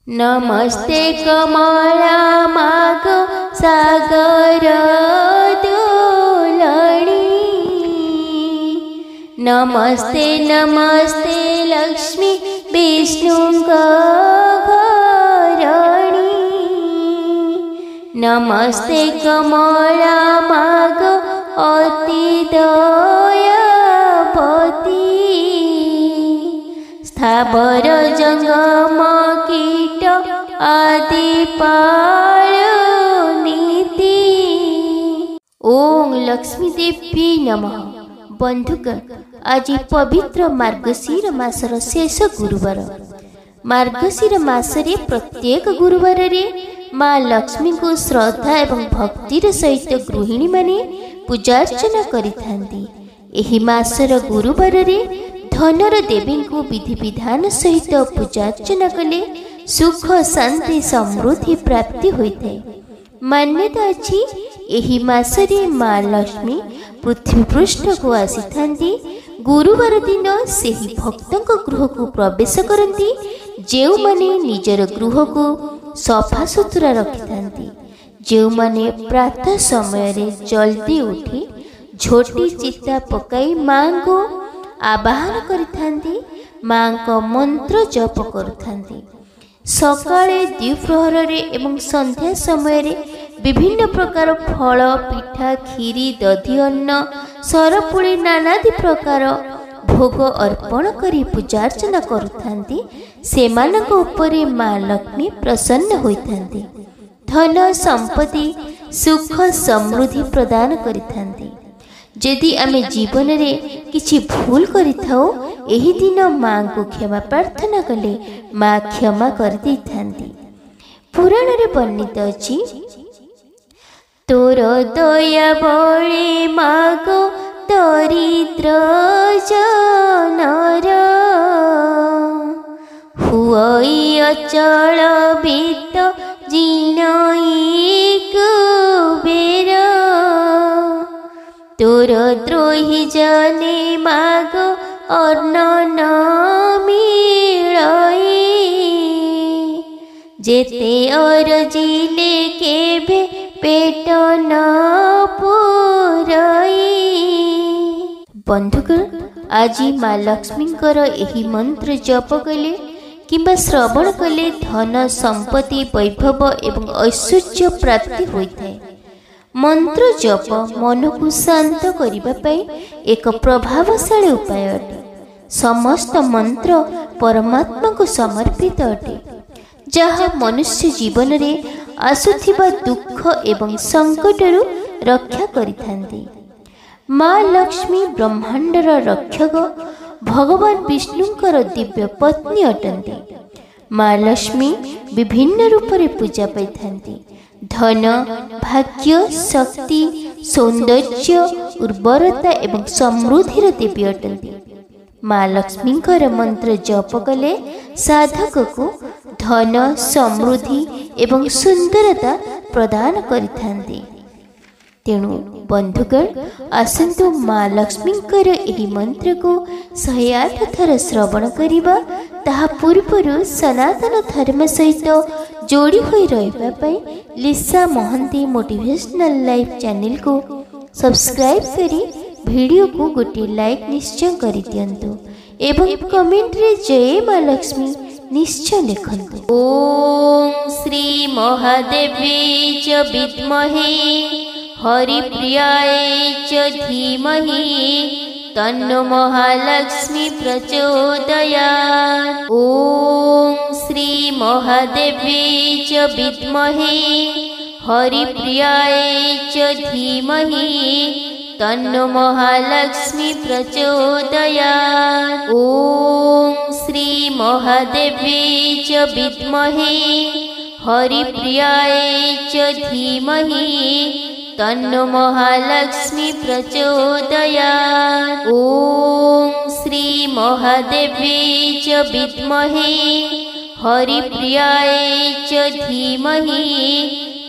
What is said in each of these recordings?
नमस्ते कमला माग सागर दोलणी। नमस्ते नमस्ते लक्ष्मी विष्णुंग घरणी। नमस्ते कमला माग अति दयावती। स्थावर जंगम कीट आदि पालनीति। ओम लक्ष्मी देवी नमः। बंधुगण, आज पवित्र मार्गशीर मासर शेष गुरुवार। मार्गशीर मासरे प्रत्येक गुरुवार रे माँ लक्ष्मी को श्रद्धा एवं भक्तिर सहित गृहिणी माने पूजार्चना करिथांती। एही मासर गुरुवार रे धनर देवी को विधि विधान सहित पूजार्चना कले सुख शांति समृद्धि प्राप्ति होइथे। मान्यता अछि एही मासरे माँ लक्ष्मी पृथ्वी पृष्ठ को आसीथांती। गुरुवार दिन सेही भक्तक गृह को प्रवेश करती जेउ माने निजर गृह को सफा सुतरा रखिथांती। जेउ माने प्रातः समय रे जल्दी उठी झोटी चिता पकाई माँ को आवाहन करिथांती। माँ को मंत्र जप करुथांती। सकाळे द्विप्रहर रे एवं संध्या समय रे विभिन्न प्रकार फल पिठा खीरी दधी अन्न सरपुली नानादि प्रकार भोग अर्पण करी पूजार्चना करुथांती। सेमानक उपरे माँ लक्ष्मी प्रसन्न होइथांती। धन संपत्ति सुख समृद्धि प्रदान करिथांती। यदि आमे जीवन रे किछि भूल करिथाओ एही दिन माँ को क्षमा प्रार्थना कले माँ क्षमा कर देथांती। पुराण रे वर्णित अछि, तोर दया बळे मागो दरिद्र जनर। हुई अचल वित्त जिनई कुबेर। तोर द्रोही जने मागो अन्न न मिलई। जेते अरजिले केबे पेट न पुरई। बंधुगण, आज माँ लक्ष्मींकर एही मंत्र जप कले किंबा श्रवण कले धन संपत्ति वैभव एवं ऐश्वर्य प्राप्ति होइଥାଏ। मंत्र जप मन को शांत करिबा पई एक प्रभावशाली उपाय अटे। समस्त मंत्र परमात्मा को समर्पित अटे, जहाँ मनुष्य जीवन रे आसुथिबा दुख एवं संकटरु रक्षा करिथांती। माँ लक्ष्मी ब्रह्मांडर रक्षक भगवान विष्णुंकर दिव्य पत्नी अटंती। माँ लक्ष्मी विभिन्न रूप रे पूजा पाइथांती। धन भाग्य शक्ति सौंदर्य उर्वरता एवं समृद्धिर देवी अटंती। माँ लक्ष्मींकर मंत्र जप कले साधक को धन समृद्धि एवं सुंदरता प्रदान करिथांती। तेणु बंधुगण, आसंतु माँ लक्ष्मींकर एही मंत्र को 108 थर श्रवण करिबा। ताहा पूर्वरु सनातन धर्म सहित जोड़ी होई रहिबा पई लिसा महंती मोटिवेशनल लाइफ चैनल को सब्सक्राइब करी वीडियो को गोटे लाइक निश्चय करि दियंतु एवं कमेंट रे जय माँ लक्ष्मी निश्चय लिखंतु। ओम श्री महादेवी च विद्महे हरिप्रियाय च धीमहि तन्नो महालक्ष्मी प्रचोदयात्। ओम श्री महादेवी च विद्महे हरिप्रियाय च धीमहि तन्नो महालक्ष्मी प्रचोदयात्। ओम श्री महादेवी च विद्महे हरिप्रियाय च धीमहि तन्नो महालक्ष्मी प्रचोदयात्। ओम श्री महादेवी च विद्महे हरिप्रियाय च धीमहि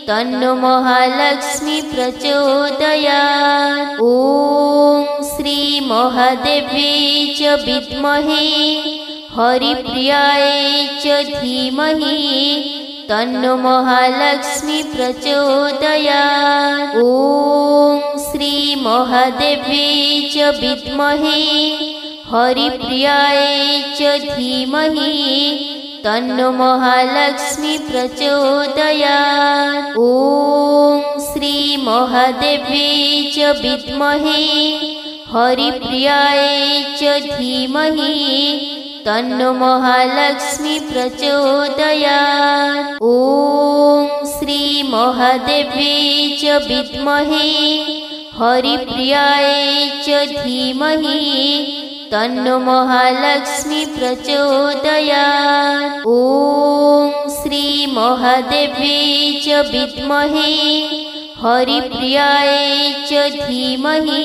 तन्नो महालक्ष्मी प्रचोदयात्। ओम श्री महादेवी च विद्महे हरिप्रियायै च धीमहि तन्नो महालक्ष्मी प्रचोदयात्। ॐ श्री महादेव्यै च विद्महे हरिप्रियायै च धीमहि तन्नो महालक्ष्मी प्रचोदयात्। ॐ श्री महादेव्यै च विद्महे हरिप्रियायै च धीमहि तन्नो महालक्ष्मी प्रचोदयात्। ॐ श्री महादेव्यै च विद्महे हरिप्रियायै च धीमहि तन्नो महालक्ष्मी प्रचोदयात्। ॐ श्री महादेव्यै च विद्महे हरिप्रियायै च धीमहि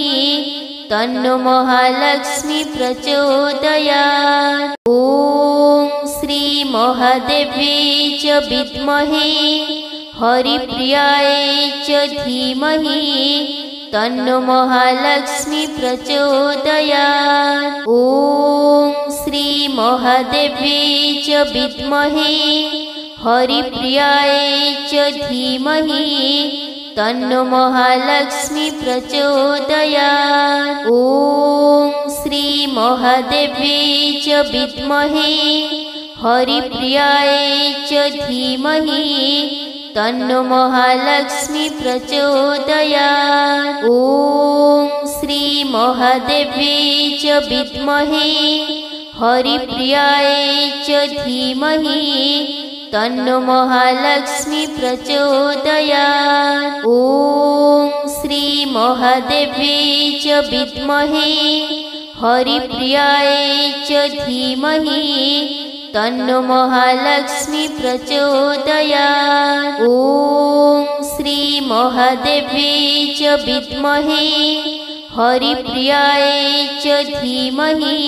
तन्नो महालक्ष्मी प्रचोदयात्। ॐ श्री महादेव्यै च विद्महे हरिप्रियायै च धीमहि तन्नो महालक्ष्मी प्रचोदयात्। ॐ श्री महादेव्यै च विद्महे हरिप्रियायै च धीमहि तन्नो महालक्ष्मी प्रचोदयात्। ॐ श्री महादेव्यै च विद्महे हरिप्रियायै च धीमहि तन्नो महालक्ष्मी प्रचोदयात्। ॐ श्री महादेव्यै च विद्महे हरिप्रियायै च धीमहि तन्नो महालक्ष्मी प्रचोदयात्। ॐ श्री महादेव्यै च विद्महे हरिप्रियायै च धीमहि तन्नो महालक्ष्मी प्रचोदयात्। ॐ श्री महादेव्यै च विद्महे हरिप्रियायै च धीमहि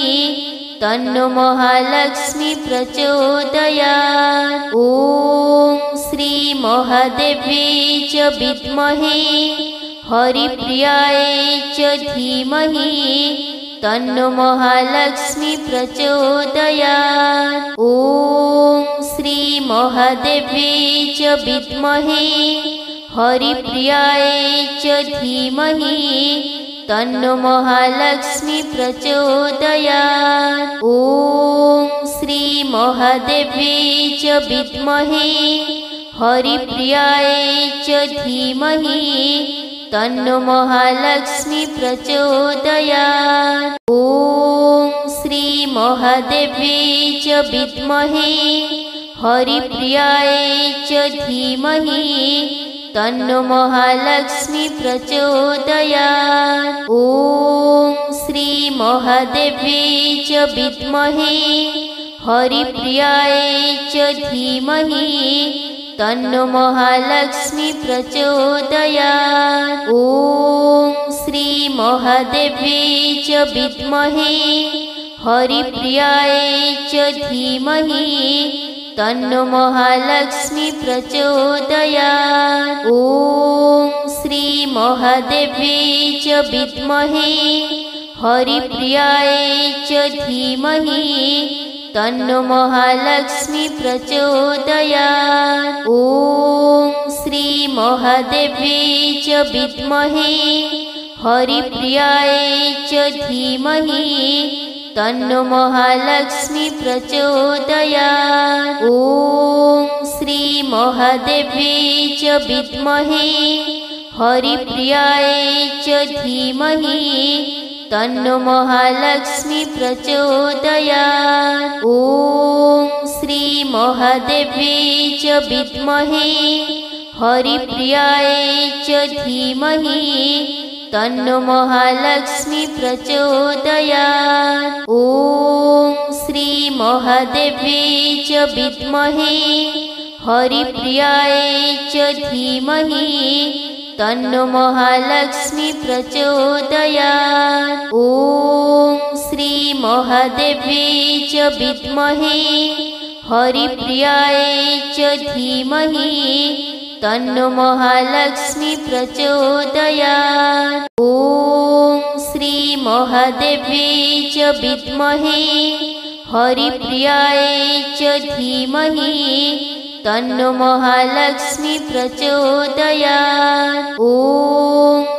तन्नो महालक्ष्मी प्रचोदयात्। ॐ श्री महादेव्यै च विद्महे हरिप्रियायै च धीमहि तन्नो महालक्ष्मी प्रचोदयात्। ॐ श्री महादेव्यै च विद्महे हरिप्रियायै च धीमहि तन्नो महालक्ष्मी प्रचोदयात्। ॐ श्री महादेव्यै च विद्महे हरिप्रियायै च धीमहि तन्नो महालक्ष्मी प्रचोदयात्। ॐ श्री महादेव्यै च विद्महे हरिप्रियायै च धीमहि तन्नो महालक्ष्मी प्रचोदयात्। ॐ श्री महादेव्यै च विद्महे हरिप्रियायै च धीमहि तन्नो महालक्ष्मी प्रचोदयात्। ॐ श्री महादेव्यै च विद्महे हरिप्रियायै च धीमहि तन्नो महालक्ष्मी प्रचोदयात्। ॐ श्री महादेव्यै च विद्महे हरिप्रियायै च धीमहि तन्नो महालक्ष्मी प्रचोदयात्। ॐ श्री महादेव्यै च विद्महे हरिप्रियायै च धीमहि तन्नो महालक्ष्मी प्रचोदयात्। ॐ श्री महादेव्यै च विद्महे हरिप्रियायै च धीमहि तन्नो महालक्ष्मी प्रचोदयात्। ॐ श्री महादेव्यै च विद्महे हरिप्रियायै च धीमहि तन्नो महालक्ष्मी प्रचोदयात्। ॐ श्री महादेव्यै च विद्महे हरिप्रियायै च धीमहि तन्नो महालक्ष्मी प्रचोदयात्। ॐ श्री महादेव्यै च विद्महे हरिप्रियायै च धीमहि तन्नो महालक्ष्मी प्रचोदयात्। ॐ श्री महादेव्यै च विद्महे हरिप्रियायै च धीमहि तन्नो महालक्ष्मी प्रचोदयात्। ॐ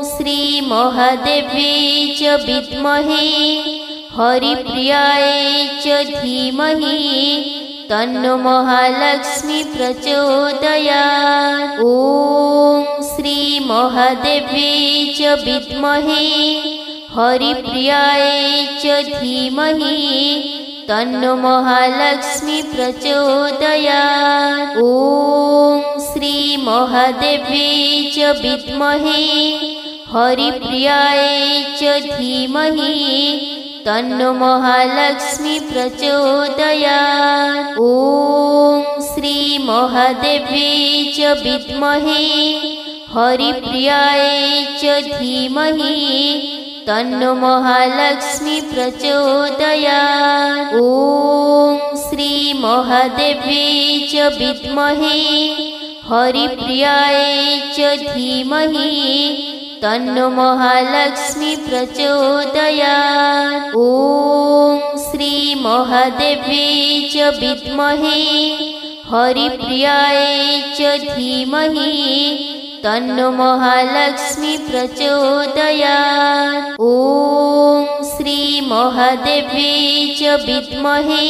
श्री महादेव्यै च विद्महे हरिप्रियायै च धीमहि तन्नो महालक्ष्मी प्रचोदयात्। ॐ श्री महादेव्यै च विद्महे हरिप्रियायै च धीमहि तन्नो महालक्ष्मी प्रचोदयात्। ॐ श्री महादेव्यै च विद्महे हरिप्रियायै च धीमहि तन्नो महालक्ष्मी प्रचोदयात्। ॐ श्री महादेव्यै च विद्महे हरिप्रियायै च धीमहि तन्नो महालक्ष्मी प्रचोदयात्। ॐ श्री महादेव्यै च विद्महे हरिप्रियायै च धीमहि तन्नो महालक्ष्मी प्रचोदयात्। ॐ श्री महादेव्यै च विद्महे हरिप्रियायै च धीमहि तन्नो महालक्ष्मी प्रचोदयात्। ॐ श्री महादेव्यै च विद्महे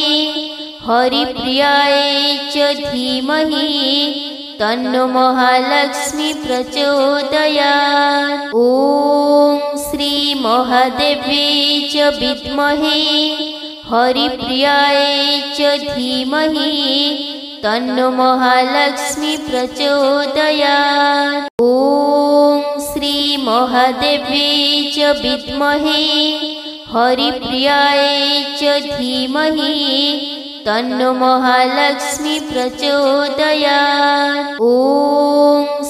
हरिप्रियायै च धीमहि तन्नो महालक्ष्मी प्रचोदयात्। ॐ श्री महादेव्यै च विद्महे हरिप्रियायै च धीमहि तन्नो महालक्ष्मी प्रचोदयात्। ॐ श्री महादेव्यै च विद्महे हरिप्रियायै च धीमहि तन्नो महालक्ष्मी प्रचोदयात्। ॐ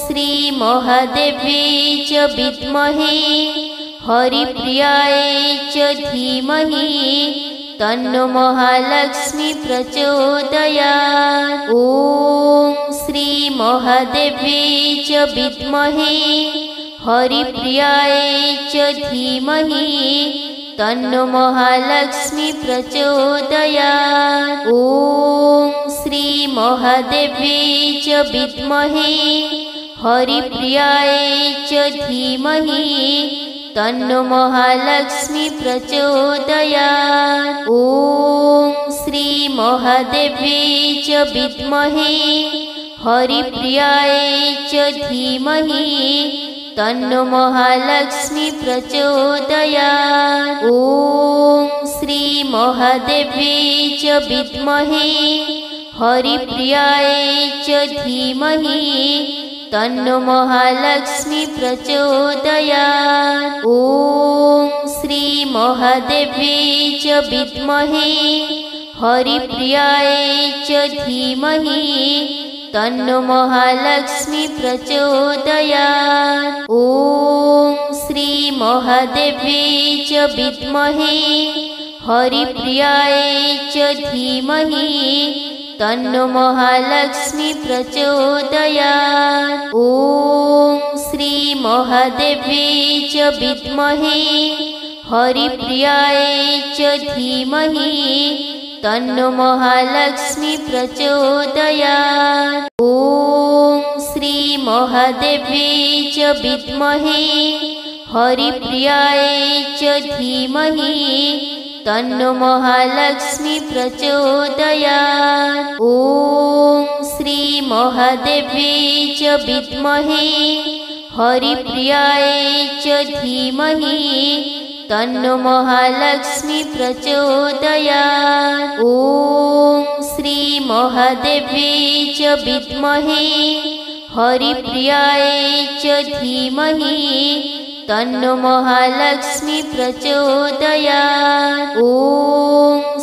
श्री महादेव्यै च विद्महे हरिप्रियायै च धीमहि तन्नो महालक्ष्मी प्रचोदयात्। ॐ श्री महादेव्यै च विद्महे हरिप्रियायै च धीमहि तन्नो महालक्ष्मी प्रचोदयात्। ॐ श्री महादेव्यै च विद्महे हरिप्रियायै च धीमहि तन्नो महालक्ष्मी प्रचोदयात्। ॐ श्री महादेव्यै च विद्महे हरिप्रियायै च धीमहि तन्नो महालक्ष्मी प्रचोदयात्। ॐ श्री महादेव्यै च विद्महे हरिप्रियायै च धीमहि तन्नो महालक्ष्मी प्रचोदयात्। ॐ श्री महादेव्यै च विद्महे हरिप्रियायै च धीमहि तन्नो महालक्ष्मी प्रचोदयात्। ॐ श्री महादेव्यै च विद्महे हरिप्रियायै च धीमहि तन्नो महालक्ष्मी प्रचोदयात्। ॐ श्री महादेव्यै च विद्महे हरिप्रियायै च धीमहि तन्नो महालक्ष्मी प्रचोदयात्। ॐ श्री महादेव्यै च विद्महे हरिप्रियायै च धीमहि तन्नो महालक्ष्मी प्रचोदयात्। ॐ श्री महादेव्यै च विद्महे हरिप्रियायै च धीमहि तन्नो महालक्ष्मी प्रचोदयात्। ॐ श्री महादेव्यै च विद्महे हरिप्रियायै च धीमहि तन्नो महालक्ष्मी प्रचोदयात्। ॐ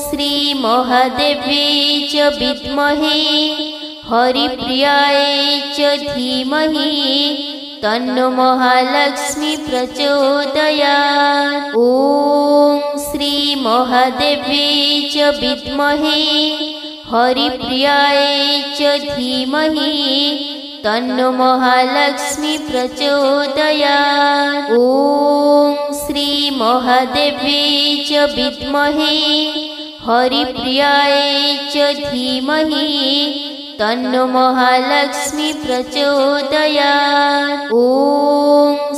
श्री महादेव्यै च विद्महे हरिप्रियायै च धीमहि तन्नो महालक्ष्मी प्रचोदयात्। ॐ श्री महादेव्यै च विद्महे हरिप्रियायै च धीमहि तन्नो महालक्ष्मी प्रचोदयात्। ॐ श्री महादेव्यै च विद्महे हरिप्रियाय च धीमहि तन्नो महालक्ष्मी प्रचोदयात्। ॐ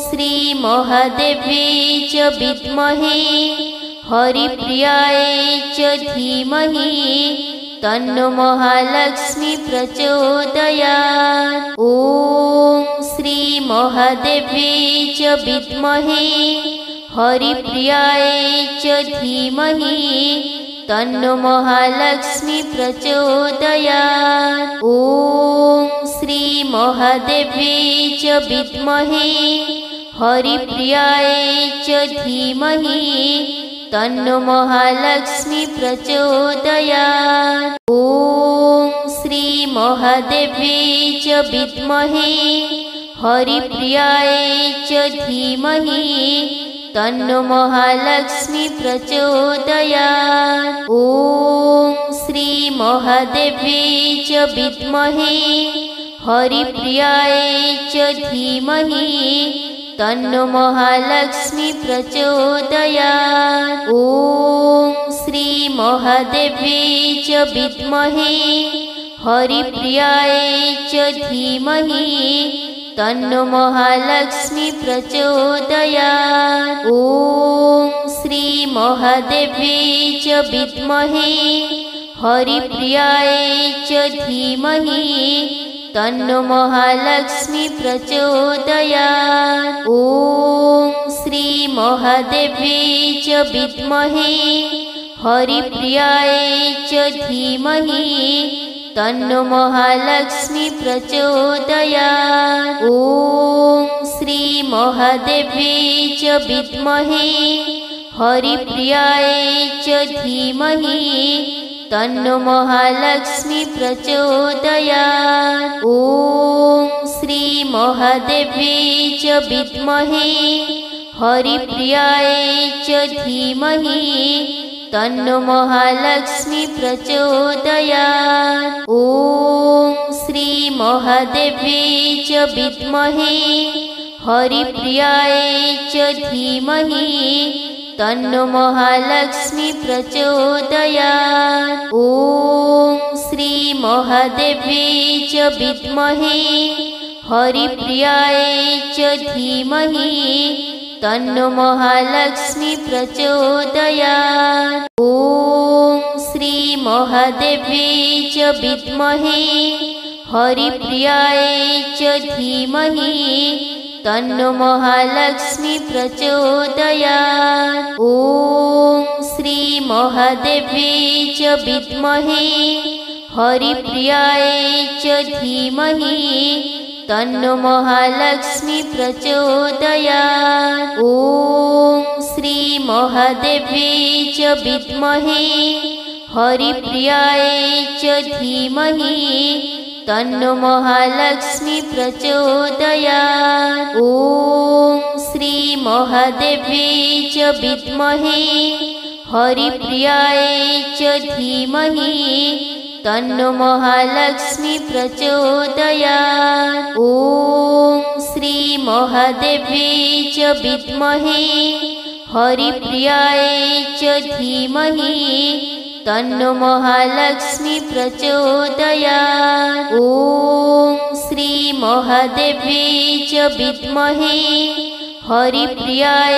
श्री महादेव्यै च विद्महे हरिप्रियाय च धीमहि तन्नो महालक्ष्मी प्रचोदयात्। ॐ श्री महादेव्यै च विद्महे हरिप्रियाय च धीमहि तन्नो महालक्ष्मी प्रचोदयात्। ॐ श्री महादेव्यै च विद्महे हरिप्रियाय च धीमहि तन्नो महालक्ष्मी प्रचोदयात्। ॐ श्री महादेव्यै च विद्महे हरिप्रियाय च धीमहि तन्नो महालक्ष्मी प्रचोदयात्। ॐ श्री महादेव्यै च विद्महे हरिप्रियाय च धीमहि तन्नो महालक्ष्मी प्रचोदयात्। ॐ श्री महादेव्यै च विद्महे हरिप्रियाय च धीमहि तन्नो महालक्ष्मी प्रचोदयात्। ॐ श्री महादेव्यै च विद्महे हरिप्रियाय च धीमहि तन्नो महालक्ष्मी प्रचोदयात्। ॐ श्री महादेव्यै च विद्महे हरिप्रियाय च धीमहि तन्नो महालक्ष्मी प्रचोदयात्। ॐ श्री महादेव्यै च विद्महे हरिप्रियाय च धीमहि तन्नो महालक्ष्मी प्रचोदयात्। ॐ श्री महादेव्यै च विद्महे हरिप्रियाय च धीमहि तन्नो महालक्ष्मी प्रचोदयात्। ॐ श्री महादेव्यै च विद्महे हरिप्रियाय च धीमहि तन्नो महालक्ष्मी प्रचोदयात्। ॐ श्री महादेव्यै च विद्महे हरिप्रियाय च धीमहि तन्नो महालक्ष्मी प्रचोदयात्। ॐ श्री महादेव्यै च विद्महे हरिप्रियाय च धीमहि तन्नो महालक्ष्मी प्रचोदयात्। ॐ श्री महादेव्यै च विद्महे हरिप्रियाय च धीमहि तन्नो महालक्ष्मी प्रचोदयात्। ॐ श्री महादेव्यै च विद्महे हरिप्रियाय च धीमहि तन्नो महालक्ष्मी प्रचोदयात्। ॐ श्री महादेव्यै च विद्महे हरिप्रियाय च धीमहि तन्नो महालक्ष्मी प्रचोदयात्। ॐ श्री महादेव्यै च विद्महे हरिप्रियाय च धीमहि तन्नो महालक्ष्मी प्रचोदयात्। ॐ श्री महादेव्यै च विद्महे हरिप्रियाय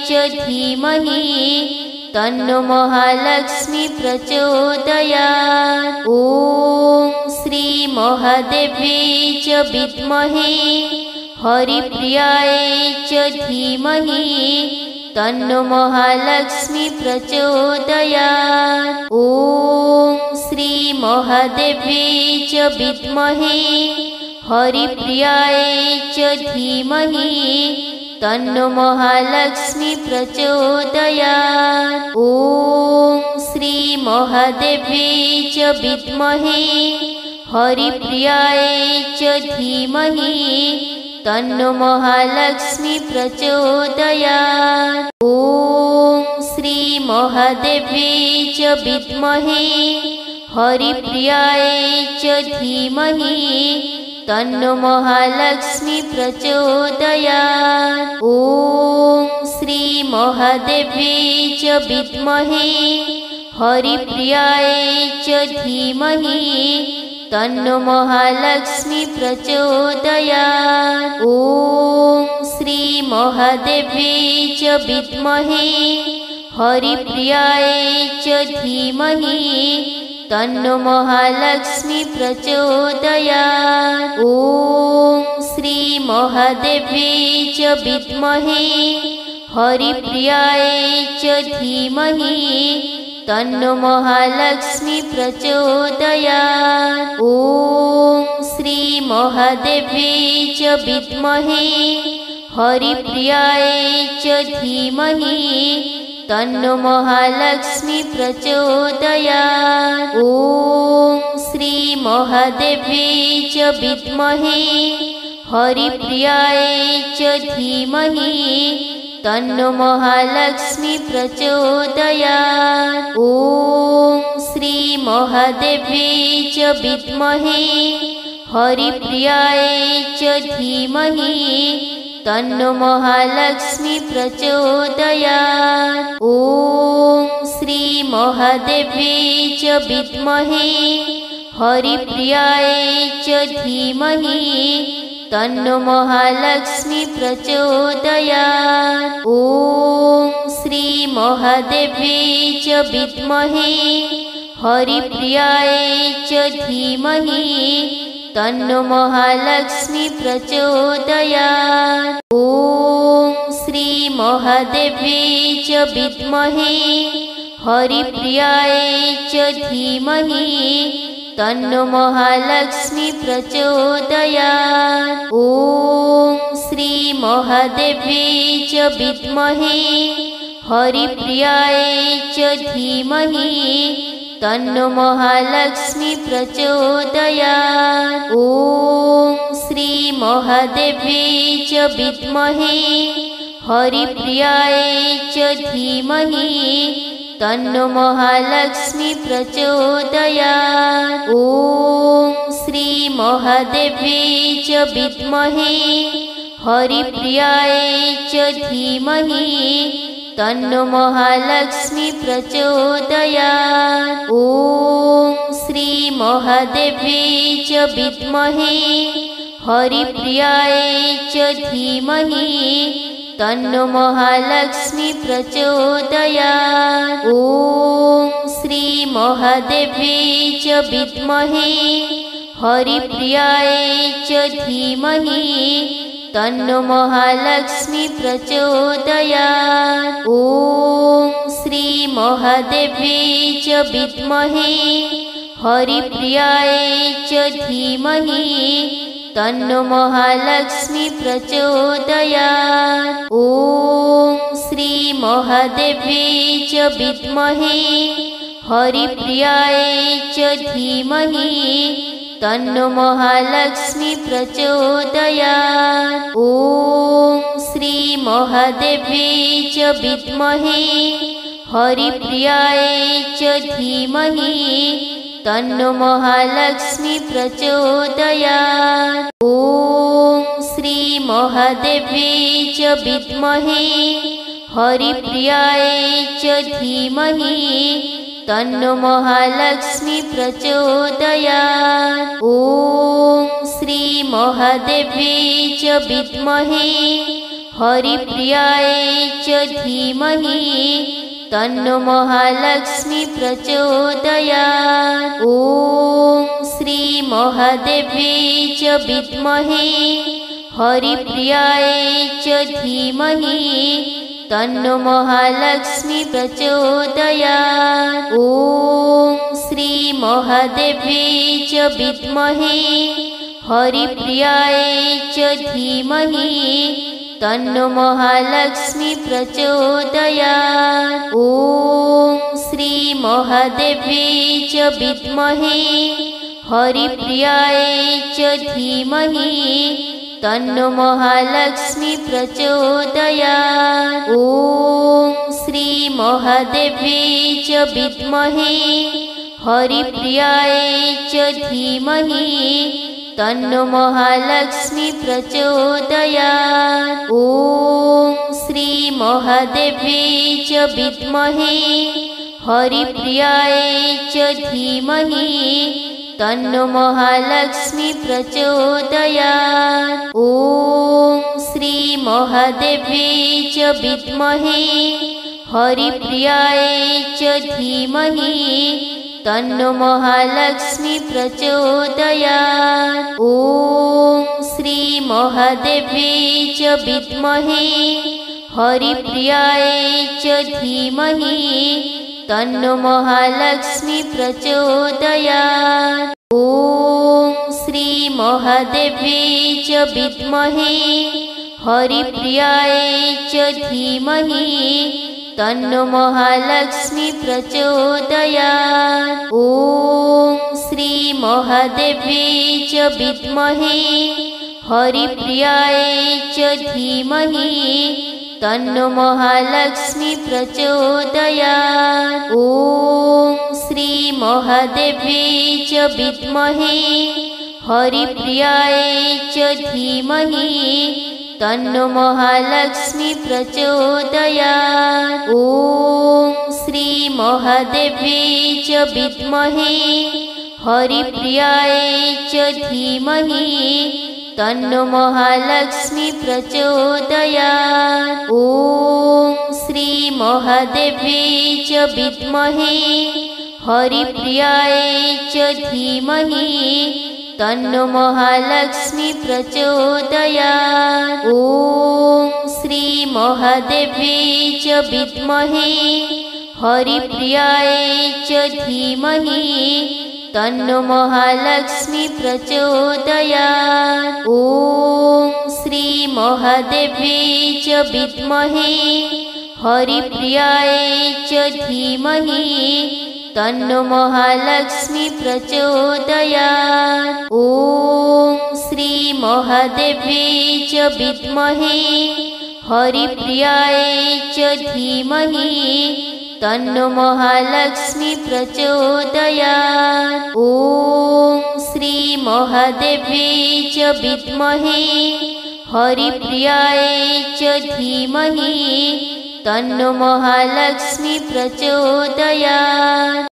च धीमहि तन्नो महालक्ष्मी प्रचोदयात्। ॐ श्री महादेव्यै च विद्महे हरिप्रियाय च धीमहि तन्नो महालक्ष्मी प्रचोदयात्। ॐ श्री महादेव्यै च विद्महे हरिप्रियाय च धीमहि तन्नो महालक्ष्मी प्रचोदयात्। ॐ श्री महादेव्यै च विद्महे हरिप्रियाय च धीमहि तन्नो महालक्ष्मी प्रचोदयात्। ॐ श्री महादेव्यै च विद्महे हरिप्रियाय च धीमहि तन्नो महालक्ष्मी प्रचोदयात्। ॐ श्री महादेव्यै च विद्महे हरिप्रियायै च धीमहि तन्नो महालक्ष्मी प्रचोदयात्। ॐ श्री महादेव्यै च विद्महे हरिप्रियायै च धीमहि तन्नो महालक्ष्मी प्रचोदयात्। ॐ श्री महादेव्यै च विद्महे हरिप्रियायै च धीमहि तन्नो महालक्ष्मी प्रचोदयात्। ॐ श्री महादेव्यै च विद्महे हरिप्रियायै च धीमहि तन्नो महालक्ष्मी प्रचोदयात्। ॐ श्री महादेव्यै च विद्महे हरिप्रियायै च धीमहि तन्नो महालक्ष्मी प्रचोदयात्। ॐ श्री महादेव्यै च विद्महे हरिप्रियायै च धीमहि तन्नो महालक्ष्मी प्रचोदयात्। ॐ श्री महादेव्यै च विद्महे हरिप्रियायै च धीमहि तन्नो महालक्ष्मी प्रचोदयात्। ॐ श्री महादेव्यै च विद्महे हरिप्रियायै च धीमहि तन्नो महालक्ष्मी प्रचोदयात्। ॐ श्री महादेव्यै च विद्महे हरिप्रियायै च धीमहि तन्नो महालक्ष्मी प्रचोदयात्। ॐ श्री महादेव्यै च विद्महे हरिप्रियायै च धीमहि तन्नो महालक्ष्मी प्रचोदयात्। ॐ श्री महादेव्यै च विद्महे हरिप्रियायै च धीमहि तन्नो महालक्ष्मी प्रचोदयात्। ॐ श्री महादेव्यै च विद्महे हरिप्रियायै च धीमहि तन्नो महालक्ष्मी प्रचोदयात्। ॐ श्री महादेव्यै च विद्महे हरिप्रियायै च धीमहि तन्नो महालक्ष्मी प्रचोदयात्। ॐ श्री महादेव्यै च विद्महे हरिप्रियायै च धीमहि तन्नो महालक्ष्मी प्रचोदयात्। ॐ श्री महादेव्यै च विद्महे हरिप्रियायै च धीमहि तन्नो महालक्ष्मी प्रचोदयात्। ॐ श्री महादेव्यै च विद्महे हरिप्रियायै च धीमहि तन्नो महालक्ष्मी प्रचोदयात्। ॐ श्री महादेव्यै च विद्महे हरिप्रियायै च धीमहि तन्नो महालक्ष्मी प्रचोदयात्। ॐ श्री महादेव्यै च विद्महे हरिप्रियायै च धीमहि तन्नो महालक्ष्मी प्रचोदयात्। ॐ श्री महादेव्यै च विद्महे हरिप्रियायै च धीमहि तन्नो महालक्ष्मी प्रचोदयात्। ॐ श्री महादेव्यै च विद्महे हरिप्रियायै च धीमहि तन्नो महालक्ष्मी प्रचोदयात्। ॐ श्री महादेव्यै च विद्महे हरिप्रियायै च धीमहि तन्नो महालक्ष्मी प्रचोदयात्। ॐ श्री महादेव्यै च विद्महे हरिप्रियायै च धीमहि तन्नो महालक्ष्मी प्रचोदयात्। ॐ श्री महादेव्यै च विद्महे हरिप्रियायै च धीमहि तन्नो महालक्ष्मी प्रचोदयात्। ॐ श्री महादेव्यै च विद्महे हरिप्रियाय च धीमहि तन्नो महालक्ष्मी प्रचोदयात्। ॐ श्री महादेव्यै च विद्महे हरिप्रियाय च धीमहि तन्नो महालक्ष्मी प्रचोदयात्। ॐ श्री महादेव्यै च विद्महे हरिप्रियाय च धीमहि तन्नो महालक्ष्मी प्रचोदयात्। ॐ श्री महादेव्यै च विद्महे हरिप्रियाय च धीमहि तन्नो महालक्ष्मी प्रचोदयात्। ॐ श्री महादेव्यै च विद्महे हरिप्रियाय च धीमहि तन्नो महालक्ष्मी प्रचोदयात्। ॐ श्री महादेव्यै च विद्महे हरिप्रियाय च धीमहि तन्नो महालक्ष्मी प्रचोदयात्। ॐ श्री महादेव्यै च विद्महे हरिप्रियाय च धीमहि तन्नो महालक्ष्मी प्रचोदयात्। ॐ श्री महादेव्यै च विद्महे हरिप्रियाय च धीमहि तन्नो महालक्ष्मी प्रचोदयात्। ॐ श्री महादेव्यै च विद्महे हरिप्रियाय च धीमहि तन्नो महालक्ष्मी प्रचोदयात्। ॐ श्री महादेव्यै च विद्महे हरिप्रियाय च धीमहि तन्नो महालक्ष्मी प्रचोदयात्। ॐ श्री महादेव्यै च विद्महे हरिप्रियाय च धीमहि तन्नो महालक्ष्मी प्रचोदयात्। ॐ श्री महादेव्यै च विद्महे हरिप्रियाय च धीमहि तन्नो महालक्ष्मी प्रचोदयात्।